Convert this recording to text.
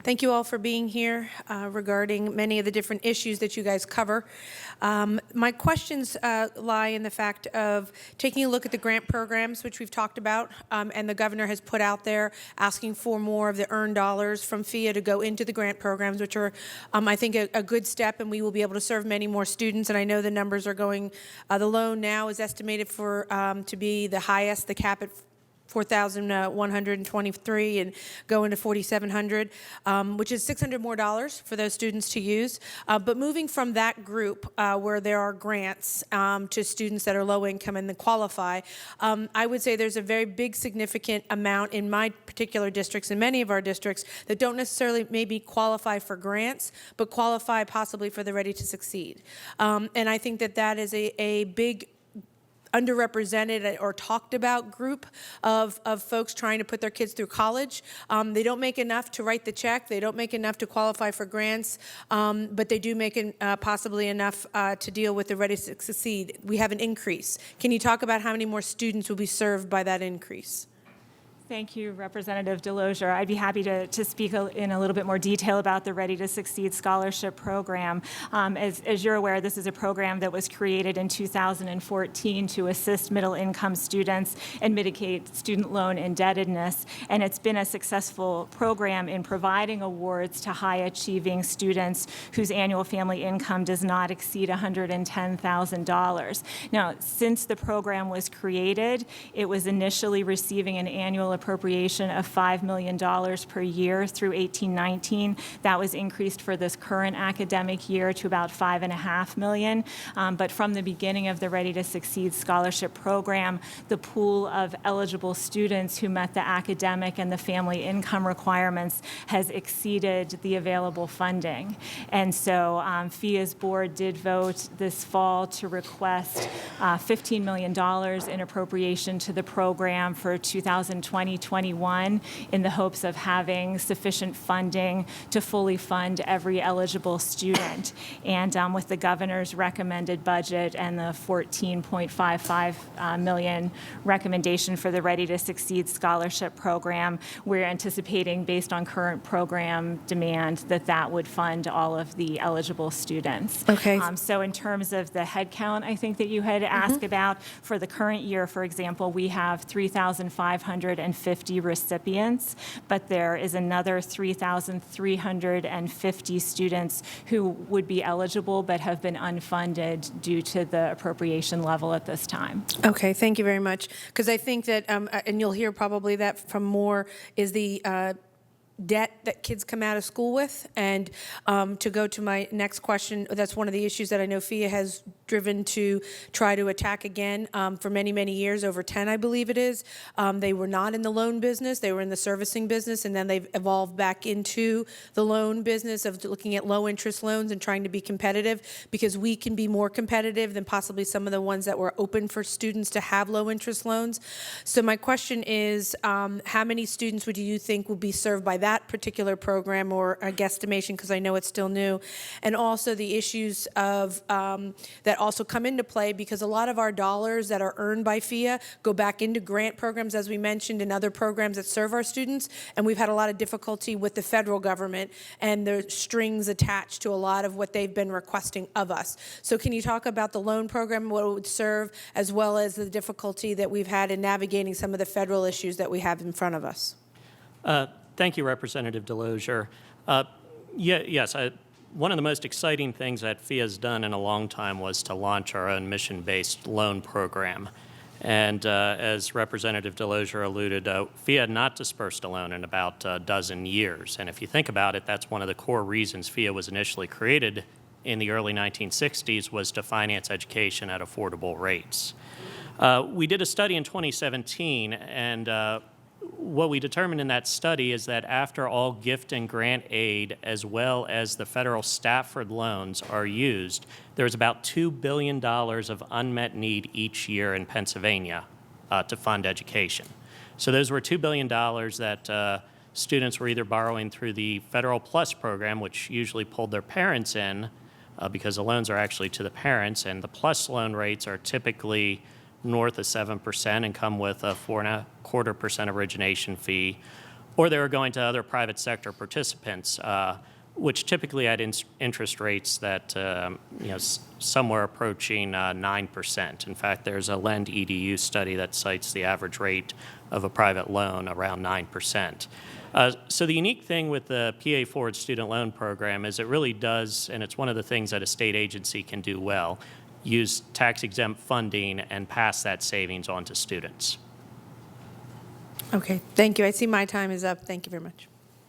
Thank you all for being here regarding many of the different issues that you guys cover. My questions lie in the fact of taking a look at the grant programs, which we've talked about, and the governor has put out there asking for more of the earned dollars from PHEAA to go into the grant programs, which are, I think, a good step, and we will be able to serve many more students. And I know the numbers are going, the loan now is estimated for to be the highest, the cap at 4,123 and go into 4,700, which is $600 more for those students to use. But moving from that group where there are grants to students that are low income and that qualify, I would say there's a very big significant amount in my particular districts and many of our districts that don't necessarily maybe qualify for grants, but qualify possibly for the Ready to Succeed. And I think that that is a big underrepresented or talked about group of folks trying to put their kids through college. They don't make enough to write the check. They don't make enough to qualify for grants, but they do make possibly enough to deal with the Ready to Succeed. We have an increase. Can you talk about how many more students will be served by that increase? Thank you, Representative Delozier. I'd be happy to speak in a little bit more detail about the Ready to Succeed Scholarship Program. As you're aware, this is a program that was created in 2014 to assist middle-income students and mitigate student loan indebtedness, and it's been a successful program in providing awards to high-achieving students whose annual family income does not exceed $110,000. Now, since the program was created, it was initially receiving an annual appropriation of $5 million per year through 18-19. That was increased for this current academic year to about $5.5 million. But from the beginning of the Ready to Succeed Scholarship Program, the pool of eligible students who met the academic and the family income requirements has exceeded the available funding. And so PHEAA's board did vote this fall to request $15 million in appropriation to the program for 2020-21 in the hopes of having sufficient funding to fully fund every eligible student. And with the governor's recommended budget and the $14.55 million recommendation for the Ready to Succeed Scholarship Program, we're anticipating, based on current program demand, that that would fund all of the eligible students. Okay. So in terms of the head count, I think that you had asked about, for the current year, for example, we have 3,550 recipients, but there is another 3,350 students who would be eligible but have been unfunded due to the appropriation level at this time. Okay, thank you very much. Because I think that, and you'll hear probably that from more, is the debt that kids come out of school with. And to go to my next question, that's one of the issues that I know PHEAA has driven to try to attack again for many, many years, over 10, I believe it is. They were not in the loan business. They were in the servicing business, and then they've evolved back into the loan business of looking at low interest loans and trying to be competitive, because we can be more competitive than possibly some of the ones that were open for students to have low interest loans. So my question is, how many students would you think will be served by that particular program, or a guesstimation, because I know it's still new, and also the issues of that also come into play, because a lot of our dollars that are earned by PHEAA go back into grant programs, as we mentioned, and other programs that serve our students, and we've had a lot of difficulty with the federal government and the strings attached to a lot of what they've been requesting of us. So can you talk about the loan program, what it would serve, as well as the difficulty that we've had in navigating some of the federal issues that we have in front of us? Thank you, Representative Delozier. Yes, one of the most exciting things that PHEAA has done in a long time was to launch our own mission-based loan program. And as Representative Delozier alluded, PHEAA had not dispersed a loan in about a dozen years. And if you think about it, that's one of the core reasons PHEAA was initially created in the early 1960s, was to finance education at affordable rates. We did a study in 2017, and what we determined in that study is that after all gift and grant aid, as well as the federal Stafford loans, are used, there's about $2 billion of unmet need each year in Pennsylvania to fund education. So those were $2 billion that students were either borrowing through the Federal Plus program, which usually pulled their parents in because the loans are actually to the parents, and the Plus loan rates are typically north of 7% and come with a 4.25% origination fee, or they were going to other private sector participants, which typically had interest rates that, somewhere approaching 9%. In fact, there's a Lend EDU study that cites the average rate of a private loan around 9%. So the unique thing with the PA Forward Student Loan Program is it really does, and it's one of the things that a state agency can do well, use tax-exempt funding and pass that savings on to students. Okay, thank you. I see my time is up. Thank you very much.